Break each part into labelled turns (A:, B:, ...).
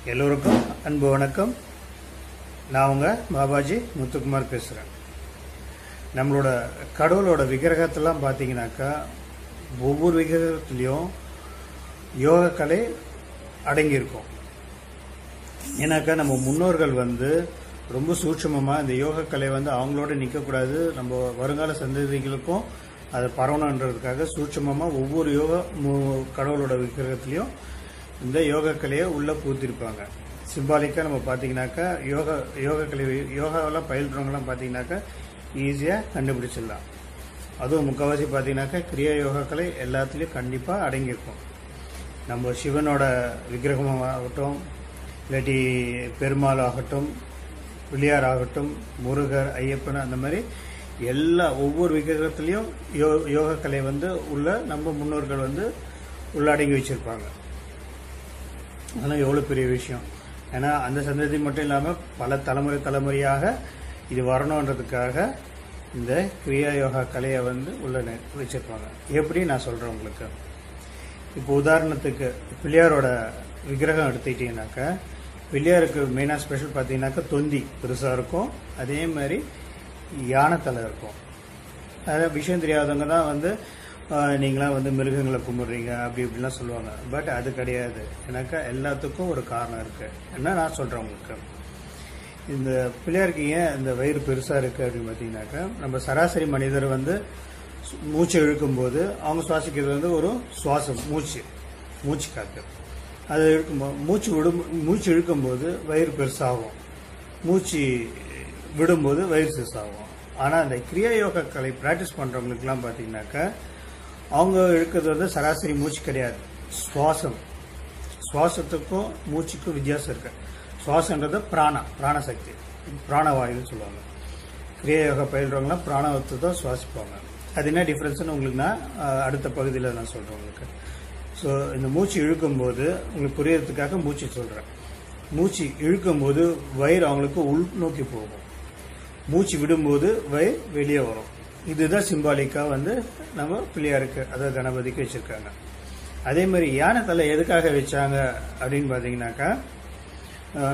A: எல்லோருக்கும் அன்பு வணக்கம். நான் உங்க பாபாஜி முத்துக்குமார் பேசுகிறேன். நம்மளோட கடவுளோட விக்கிரகத்தெல்லாம் பார்த்தீங்கன்னாக்கா ஒவ்வொரு விக்கிரகத்துலேயும் யோக கலை அடங்கியிருக்கும். ஏன்னாக்கா நம்ம முன்னோர்கள் ரொம்ப சூட்சமமாக இந்த யோக கலை அவங்களோட நிற்கக்கூடாது, நம்ம வருங்கால சந்ததிகளுக்கும் அதை பரவணுன்றதுக்காக சூட்சமமாக ஒவ்வொரு கடவுளோட விக்கிரகத்துலேயும் இந்த யோக கலையை உள்ளே பூத்திருப்பாங்க. சிம்பாலிக்காக நம்ம பார்த்தீங்கன்னாக்கா யோகாவெல்லாம் பயில்றவங்கலாம் பார்த்தீங்கன்னாக்கா ஈஸியாக கண்டுபிடிச்சிடலாம். அதுவும் முக்கால்வாசி பார்த்தீங்கன்னாக்கா கிரியா யோகா கலை எல்லாத்துலேயும் கண்டிப்பாக அடங்கியிருக்கும். நம்ம சிவனோட விக்கிரகமாகட்டும், இல்லாட்டி பெருமாள் ஆகட்டும், பிள்ளையார் ஆகட்டும், முருகர், ஐயப்பன், அந்த மாதிரி ஒவ்வொரு விக்கிரகத்துலேயும் யோக கலை உள்ள நம்ம முன்னோர்கள் உள்ளடங்கி வச்சிருப்பாங்க. அதெல்லாம் எவ்வளோ பெரிய விஷயம். ஏன்னா அந்த சந்ததி மட்டும் இல்லாமல் பல தலைமுறையாக இது வரணுன்றதுக்காக இந்த கிரியா யோகா கலையை உள்ள வச்சிருப்பாங்க. எப்படி நான் சொல்கிறேன் உங்களுக்கு. இப்போ உதாரணத்துக்கு பிள்ளையாரோட விக்கிரகம் எடுத்துக்கிட்டீங்கன்னாக்கா, பிள்ளையாருக்கு மெயினாக ஸ்பெஷல் பார்த்தீங்கன்னாக்கா தொந்தி பெருசாக இருக்கும், அதே மாதிரி யானை தலை இருக்கும். அதாவது விஷயம் தெரியாதவங்க தான் நீங்களாம் மிருகங்களை கும்பிட்றீங்க அப்படி இப்படிலாம் சொல்லுவாங்க. பட் அது கிடையாது. ஏன்னாக்கா எல்லாத்துக்கும் ஒரு காரணம் இருக்கு. என்ன நான் சொல்றேன் உங்களுக்கு. இந்த பிள்ளையாருக்கு ஏன் இந்த வயிறு பெருசா இருக்கு அப்படின்னு பார்த்தீங்கன்னாக்கா, நம்ம சராசரி மனிதர் மூச்சு இழுக்கும்போது அவங்க சுவாசிக்கிறது ஒரு சுவாசம், மூச்சு காத்து. அது இழுக்கும்போது மூச்சு இழுக்கும்போது வயிறு பெருசாகும், மூச்சு விடும்போது வயிறு சிறுசாகும். ஆனால் அந்த கிரியா யோகா கலை பிராக்டிஸ் பண்றவங்களுக்குலாம் பார்த்தீங்கன்னாக்கா அவங்க இழுக்கிறது சராசரி மூச்சு கிடையாது, சுவாசம். சுவாசத்துக்கும் மூச்சுக்கும் வித்தியாசம் இருக்கு. சுவாசன்றது பிராணசக்தி, பிராணவாயுன்னு சொல்லுவாங்க. கிரியா யோகா பயில்றவங்களாம் பிராணவத்தை தான் சுவாசிப்பாங்க. அது என்ன டிஃபரன்ஸ்னு உங்களுக்கு நான் அடுத்த பகுதியில் நான் சொல்றேன் உங்களுக்கு. ஸோ இந்த மூச்சு இழுக்கும்போது உங்களுக்கு புரியறதுக்காக மூச்சு சொல்றேன். மூச்சு இழுக்கும்போது வயிறு அவங்களுக்கு உள் நோக்கி போகும், மூச்சு விடும்போது வயிறு வெளியே வரும். இதுதான் சிம்பாலிக்கா நம்ம பிள்ளையாருக்கு, அதாவது கணபதிக்கு வச்சிருக்காங்க. அதே மாதிரி யானை தலை எதுக்காக வச்சாங்க அப்படின்னு பாத்தீங்கன்னாக்கா,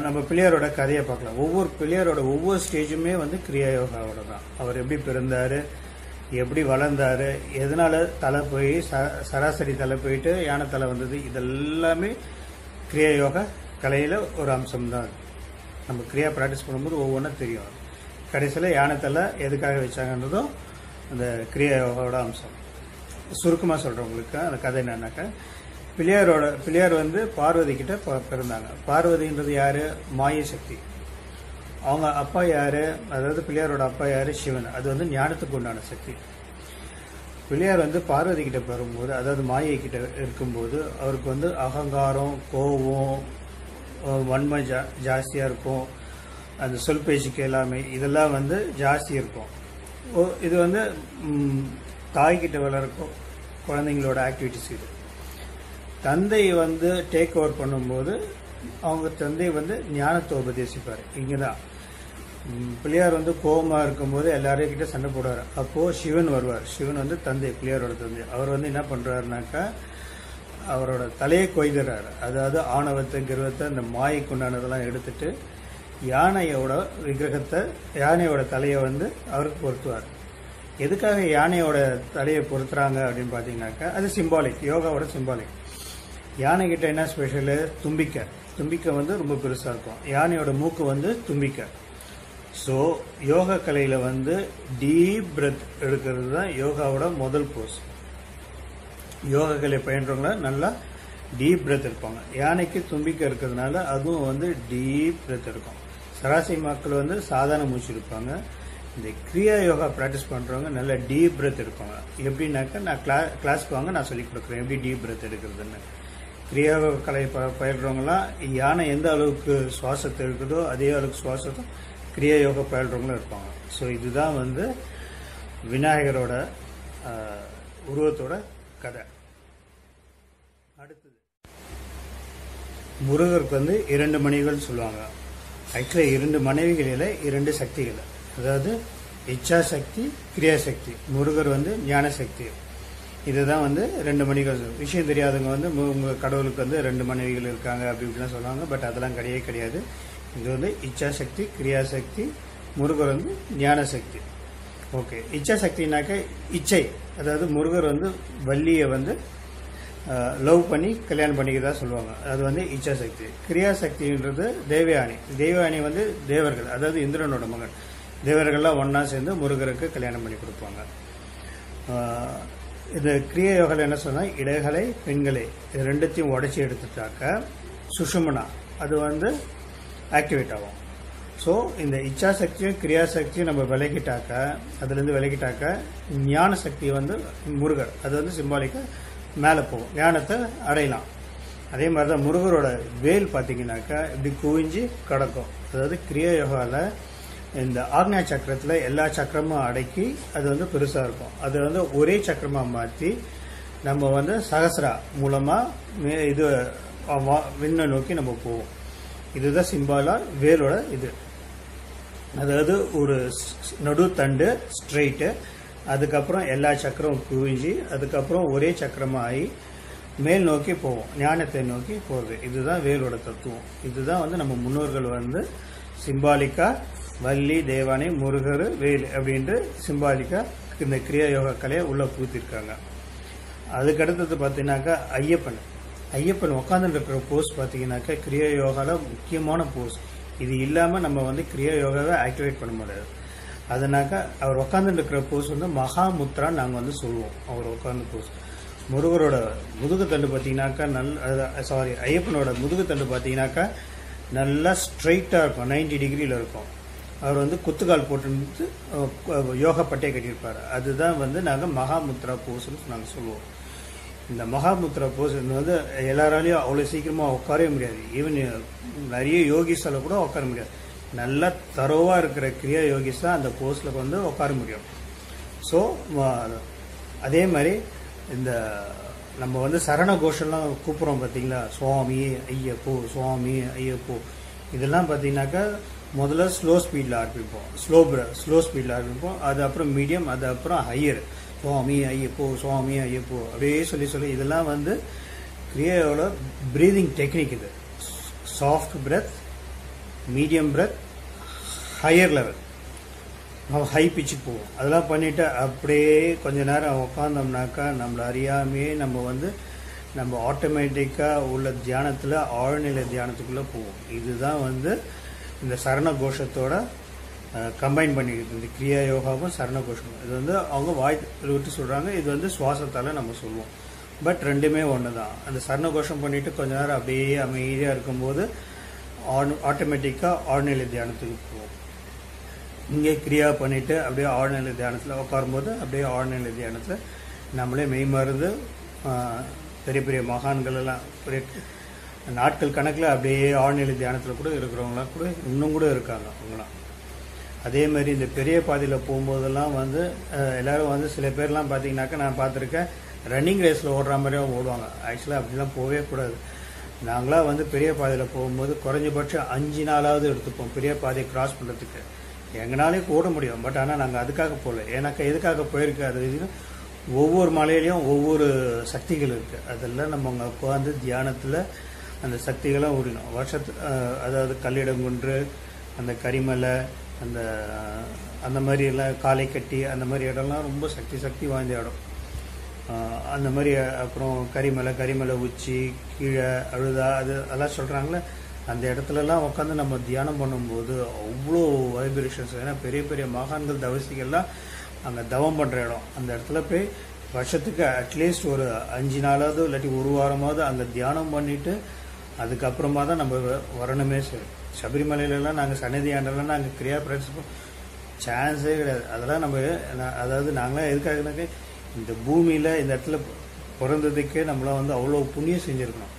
A: நம்ம பிள்ளையாரோட கதையை பார்க்கலாம். ஒவ்வொரு பிள்ளையாரோட ஒவ்வொரு ஸ்டேஜுமே கிரியா யோகாவோட தான். அவர் எப்படி பிறந்தாரு, எப்படி வளர்ந்தாரு, எதனால தலை போய் சராசரி தலை போயிட்டு யானை தலை வந்தது, இதெல்லாமே கிரியா யோகா கலையில ஒரு அம்சம் தான். நம்ம கிரியா பிராக்டிஸ் பண்ணும்போது ஒவ்வொன்றா தெரியும். கடைசியில் யானை தலை எதுக்காக வச்சாங்கன்றதும் அந்த கிரியா யோகாவோட அம்சம். சுருக்கமாக சொல்றவங்களுக்கு அந்த கதை என்னன்னாக்கா, பிள்ளையார் பார்வதி கிட்ட பிறந்தாங்க. பார்வதின்றது யாரு? மாய சக்தி. அவங்க அப்பா யாரு? அதாவது பிள்ளையாரோட அப்பா யாரு? சிவன். அது ஞானத்துக்கு உண்டான சக்தி. பிள்ளையார் பார்வதி கிட்ட பெறும்போது, அதாவது மாயை கிட்ட இருக்கும்போது அவருக்கு அகங்காரம், கோபம், வன்மை ஜாஸ்தியா இருக்கும். அந்த சொல் பேச்சுக்கு எல்லாமே இதெல்லாம் ஜாஸ்தி இருக்கும். இது தாய்கிட்ட வளர்க்கும் குழந்தைங்களோட ஆக்டிவிட்டிஸ். இது தந்தை டேக் ஓவர் பண்ணும்போது அவங்க தந்தை ஞானத்தை உபதேசிப்பாரு. இங்கதான் பிள்ளையார் கோபமா இருக்கும்போது எல்லாரையும் கிட்ட சண்டை போடுவார். அப்போ சிவன் வருவார். சிவன் தந்தை, பிள்ளையாரோட தந்தை. அவர் என்ன பண்றாருனாக்கா, அவரோட தலையை கொய்துறாரு. அதாவது ஆணவத்தை, கிருவத்தை, அந்த மாயைக்கு உண்டானதெல்லாம் எடுத்துட்டு யானையோட விக்கிரகத்தை, யானையோட தலையை அவருக்கு பொருத்துவார். எதுக்காக யானையோட தலையை பொருத்துறாங்க அப்படின்னு பாத்தீங்கன்னாக்கா, அது சிம்பாலிக், யோகாவோட சிம்பாலிக். யானை கிட்ட என்ன ஸ்பெஷலு? தும்பிக்கை ரொம்ப பெருசா இருக்கும். யானையோட மூக்கு தும்பிக்கை. ஸோ யோகா கலையில டீப் பிரெத் எடுக்கிறது தான் யோகாவோட முதல் போஸ். யோகா கலை பயின்றவங்கள நல்லா டீப் பிரெத் எடுப்பாங்க. யானைக்கு தும்பிக்கை இருக்கிறதுனால அதுவும் டீப் பிரெத் எடுக்கும். சராசரி மக்கள் சாதாரண மூச்சு இருப்பாங்க. இந்த கிரியா யோகா பிராக்டிஸ் பண்றவங்க நல்ல டீப் பிரெத் எடுப்பாங்க. எப்படின்னாக்கா, நான் கிளாஸ்க்கு வாங்க, நான் சொல்லிக் கொடுக்குறேன் எப்படி டீப் பிரெத் எடுக்கிறதுன்னு. கிரியா யோகா கலை பயில்றவங்களாம் யானை எந்த அளவுக்கு சுவாசத்தை இருக்குதோ அதே அளவுக்கு சுவாசத்தை கிரியா யோகா பயில்றவங்களும் இருப்பாங்க. ஸோ இதுதான் விநாயகரோட உருவத்தோட கதை. அடுத்தது முருகருக்கு 2 மனைவிகள் சொல்லுவாங்க. ஆக்சுவலி 2 மனைவிகளில் 2 சக்திகள். அதாவது இச்சா சக்தி, கிரியா சக்தி. முருகர் ஞான சக்தி. இதுதான் வந்து 2 மனைவிகள். விஷயம் தெரியாதவங்க வந்து உங்கள் கடவுளுக்கு வந்து 2 மனைவிகள் இருக்காங்க அப்படி இப்படிலாம் சொல்லுவாங்க. பட் அதெல்லாம் கிடையவே கிடையாது. இது வந்து இச்சா சக்தி, கிரியா சக்தி, முருகர் வந்து ஞான சக்தி. ஓகே, இச்சா சக்தினாக்க இச்சை, அதாவது முருகர் வந்து வள்ளியை வந்து லவ் பண்ணி கல்யாணம் பண்ணிக்கிறதா சொல்லுவாங்க. அது வந்து இச்சா சக்தி. கிரியா சக்தின்றது தேவயானி. தேவயானி வந்து தேவர்கள், அதாவது இந்திரனோட மகன். தேவர்கள்லாம் ஒன்றா சேர்ந்து முருகருக்கு கல்யாணம் பண்ணி கொடுப்பாங்க. இந்த கிரியா யோகாவில் என்ன சொன்னால், இடைகளை பெண்களை இது ரெண்டுத்தையும் உடச்சி எடுத்துட்டாக்க சுஷுமனா அது வந்து ஆக்டிவேட் ஆகும். ஸோ இந்த இச்சா சக்தியும் கிரியா சக்தியும் நம்ம விலகிட்டாக்க, அதுலேருந்து விலகிட்டாக்க ஞான சக்தி வந்து முருகர் அது வந்து சிம்பாலிக்காக மேலே போகும், ஞானத்தை அடையலாம். அதே மாதிரி தான் முருகரோட வேல் பார்த்தீங்கன்னாக்கா இப்படி குவிஞ்சு கிடக்கும். அதாவது கிரியா யோகாவில் இந்த ஆக்ஞா சக்கரத்தில் எல்லா சக்கரமும் அடக்கி அது வந்து பெருசாக இருக்கும். அது வந்து ஒரே சக்கரமாக மாற்றி நம்ம வந்து சகசரா மூலமாக இது விண்ணை நோக்கி நம்ம போவோம். இதுதான் சிம்பாலா வேலோட இது. அதாவது ஒரு நடு தண்டு ஸ்ட்ரெயிட்டு, அதுக்கப்புறம் எல்லா சக்கரம் குவிஞ்சி, அதுக்கப்புறம் ஒரே சக்கரமாக ஆகி மேல் நோக்கி போவோம், ஞானத்தை நோக்கி போகிறது. இதுதான் வேலோட தத்துவம். இதுதான் வந்து நம்ம முன்னோர்கள் வந்து சிம்பாலிக்கா வள்ளி, தேவானை, முருகர், வேல் அப்படின்ட்டு சிம்பாலிக்கா இந்த கிரியா யோகா கலையை உள்ளே பூத்திருக்காங்க. அதுக்கடுத்தது பார்த்தீங்கன்னாக்கா ஐயப்பன் உட்காந்துட்டு இருக்கிற போஸ் பார்த்தீங்கன்னாக்கா கிரியா யோகாவில் முக்கியமான போஸ். இது இல்லாமல் நம்ம வந்து கிரியா யோகாவை ஆக்டிவேட் பண்ண முடியாது. அதனாக்கா அவர் உட்காந்துட்டு இருக்கிற போஸ் வந்து மகாமுத்ரான்னு நாங்கள் வந்து சொல்லுவோம். அவர் உட்காந்து போஸ். முருகரோட முதுகுத்தண்டு பார்த்தீங்கன்னாக்கா ஐயப்பனோட முதுகுத்தண்டு பார்த்தீங்கன்னாக்கா நல்லா ஸ்ட்ரைட்டாக இருக்கும், 90 டிகிரியில் இருக்கும். அவர் வந்து குத்துக்கால் போட்டு யோகா பட்டையை கட்டியிருப்பார். அதுதான் வந்து நாங்கள் மகாமுத்ரா போஸ்ன்னு நாங்கள் சொல்லுவோம். இந்த மகாமுத்ரா போஸ் வந்து எல்லாராலையும் அவ்வளோ சீக்கிரமாக உட்காரவே முடியாது. ஈவன் நிறைய யோகிஸால் கூட உட்கார முடியாது. நல்லா தரோவாக இருக்கிற கிரியா யோகிஸ் தான் அந்த போஸில் வந்து உட்கார முடியும். ஸோ அதே மாதிரி இந்த நம்ம வந்து சரண கோஷம்லாம் கூப்பிட்றோம் பார்த்தீங்களா, சுவாமி ஐயப்போ, சுவாமி ஐயப்போ, இதெல்லாம் பார்த்தீங்கன்னாக்கா முதல்ல ஸ்லோ ஸ்பீடில் ஆரம்பிப்போம், ஸ்லோ ஸ்பீடில் ஆரம்பிப்போம். அது அப்புறம் மீடியம், அது அப்புறம் ஹையர், சுவாமி ஐயப்போ, சுவாமி ஐயப்போ அப்படியே சொல்லி இதெல்லாம் வந்து கிரியாவோட ப்ரீதிங் டெக்னிக். இது soft breath, medium breath, higher level, high பிச்சுக்கு போவோம். அதெல்லாம் பண்ணிவிட்டு அப்படியே கொஞ்ச நேரம் உட்காந்தோம்னாக்கா நம்மளை அறியாமையே நம்ம ஆட்டோமேட்டிக்காக உள்ள தியானத்தில் ஆழ்நிலை தியானத்துக்குள்ளே போவோம். இதுதான் வந்து இந்த சரண கோஷத்தோட கம்பைன் பண்ணிக்கிட்டு இந்த கிரியா யோகாவும் சரண கோஷமும். இது வந்து அவங்க வாய் விட்டு சொல்கிறாங்க, இது வந்து சுவாசத்தால் நம்ம சொல்லுவோம். பட் ரெண்டுமே ஒன்று தான். அந்த சரண கோஷம் பண்ணிவிட்டு கொஞ்ச நேரம் அப்படியே அமைதியாக இருக்கும்போது ஆட்டோமேட்டிக்காக ஆழ்நிலை தியானத்துக்கு போவோம். இங்கே கிரியா பண்ணிவிட்டு அப்படியே ஆழ்நிலை தியானத்தில் உட்காரும்போது அப்படியே ஆழ்நிலை தியானத்தில் நம்மளே மெய்மருந்து பெரிய பெரிய மகான்கள் எல்லாம் பெரிய நாட்கள் கணக்கில் அப்படியே ஆழ்நிலை தியானத்தில் கூட இருக்கிறவங்களாம் கூட இன்னும் கூட இருக்காங்க அவங்களாம். அதே மாதிரி இந்த பெரிய பாதையில் போகும்போதெல்லாம் வந்து எல்லோரும் வந்து சில பேர்லாம் பார்த்தீங்கன்னாக்கா நான் பார்த்துருக்கேன், ரன்னிங் ரேஸில் ஓடுற மாதிரியும் ஓடுவாங்க. ஆக்சுவலாக அப்படிலாம் போகவே கூடாது. நாங்களாம் வந்து பெரிய பாதையில் போகும்போது குறைஞ்சபட்சம் 5 நாளாவது எடுத்துப்போம் பெரிய பாதையை கிராஸ் பண்ணுறதுக்கு. எங்களாலேயும் ஓட முடியும், பட் ஆனால் நாங்கள் அதுக்காக போகல. எனக்கு எதுக்காக போயிருக்கு, அது ஒவ்வொரு மலையிலையும் ஒவ்வொரு சக்திகள் இருக்குது. அதெல்லாம் நம்ம அங்கே உட்காந்து தியானத்தில் அந்த சக்திகளாக ஓடினோம். அதாவது கல்லிடங்குன்று, அந்த கரிமலை, அந்த மாதிரி எல்லாம் காலை கட்டி, அந்த மாதிரி இடம்லாம் ரொம்ப சக்தி வாய்ந்த இடம். அந்த மாதிரி அப்புறம் கரிமலை உச்சி, கீழே அழுதா, அதெல்லாம் சொல்கிறாங்களே, அந்த இடத்துலலாம் உட்காந்து நம்ம தியானம் பண்ணும்போது அவ்வளோ வைப்ரேஷன்ஸ். ஏன்னா பெரிய பெரிய மகான்கள் தவசிகள்லாம் அங்கே தவம் பண்ணுற இடம். அந்த இடத்துல போய் வருஷத்துக்கு அட்லீஸ்ட் ஒரு 5 நாளாவது இல்லாட்டி ஒரு வாரமாவது அங்கே தியானம் பண்ணிவிட்டு அதுக்கப்புறமா தான் நம்ம வரணுமே. சரி, சபரிமலையிலலாம் நாங்கள் சன்னதி ஆண்டெல்லாம் நாங்கள் கிரியா பிராக்டிஸ் சான்ஸே கிடையாது. அதெல்லாம் அதாவது நாங்களாம் எதுக்காகனாக்க இந்த பூமியில் இந்த இடத்துல பிறந்ததுக்கே நம்மளாம் வந்து அவ்வளோ புண்ணியம் செஞ்சுருக்கணும்.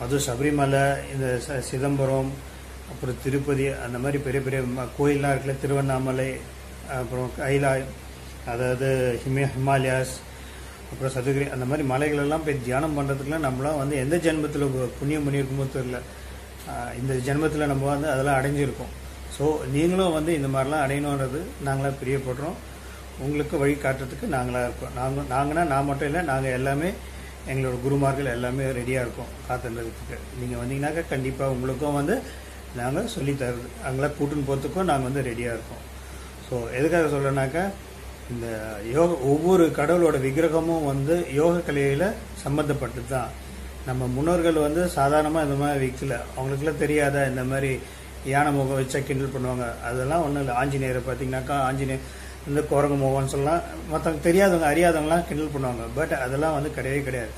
A: அதுவும் சபரிமலை, இந்த சிதம்பரம், அப்புறம் திருப்பதி, அந்த மாதிரி பெரிய பெரிய கோயிலெலாம் இருக்குல்ல, திருவண்ணாமலை, அப்புறம் கைலாய், அதாவது ஹிமாலயாஸ், அப்புறம் சதுகிரி, அந்த மாதிரி மலைகளெல்லாம் போய் தியானம் பண்ணுறதுக்குலாம் நம்மளாம் வந்து எந்த ஜென்மத்தில் புண்ணியம் பண்ணியிருக்குமோ தெரியல. இந்த ஜென்மத்தில் நம்ம வந்து அதெல்லாம் அடைஞ்சிருக்கோம். ஸோ நீங்களும் வந்து இந்த மாதிரிலாம் அடையணுன்றது நாங்களாம் பிரியப்படுறோம். உங்களுக்கு வழி காட்டுறதுக்கு நாங்களாக இருக்கோம். நாங்கன்னா நான் மட்டும் இல்லை, நாங்கள் எல்லாமே எங்களோட குருமார்கள் எல்லாமே ரெடியாக இருக்கோம் காத்துன்றதுக்கு. நீங்கள் வந்தீங்கன்னாக்கா கண்டிப்பாக உங்களுக்கும் நாங்கள் சொல்லித்தருது அங்கே கூட்டுன்னு போகிறதுக்கும் நாங்கள் ரெடியாக இருக்கோம். ஸோ எதுக்காக சொல்கிறேன்னாக்கா, இந்த ஒவ்வொரு கடவுளோட விக்கிரகமும் யோக கலையில் சம்மந்தப்பட்டது தான். நம்ம முன்னோர்கள் சாதாரணமாக இந்த மாதிரி விற்கல. அவங்களுக்குலாம் தெரியாத இந்த மாதிரி யானை முகம் வச்சா கிண்டல் பண்ணுவாங்க. அதெல்லாம் ஒன்றும் இல்லை. ஆஞ்சநேயரை பார்த்தீங்கன்னாக்கா ஆஞ்சநேயர் குரங்கு முகம்னு சொல்லலாம். மற்றவங்க தெரியாதவங்க அறியாதவங்களாம் கிண்டல் பண்ணுவாங்க. பட் அதெல்லாம் கிடையவே கிடையாது.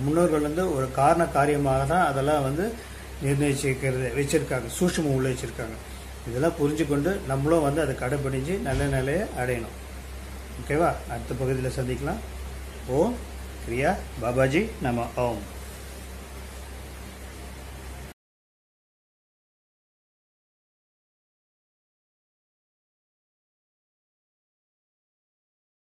A: முன்னோர்கள் ஒரு காரண காரியமாக தான் அதெல்லாம் நிர்ணயிச்சிருக்கிறது வச்சிருக்காங்க, சூட்சுமம் உள்ள வச்சிருக்காங்க. இதெல்லாம் புரிஞ்சுக்கொண்டு நம்மளும் அதை கடைப்பிடிச்சு நல்ல நிலையை அடையணும். ஓகேவா? அடுத்த பகுதியில் சந்திக்கலாம். ஓம் கிரியா பாபாஜி நம ஓம்.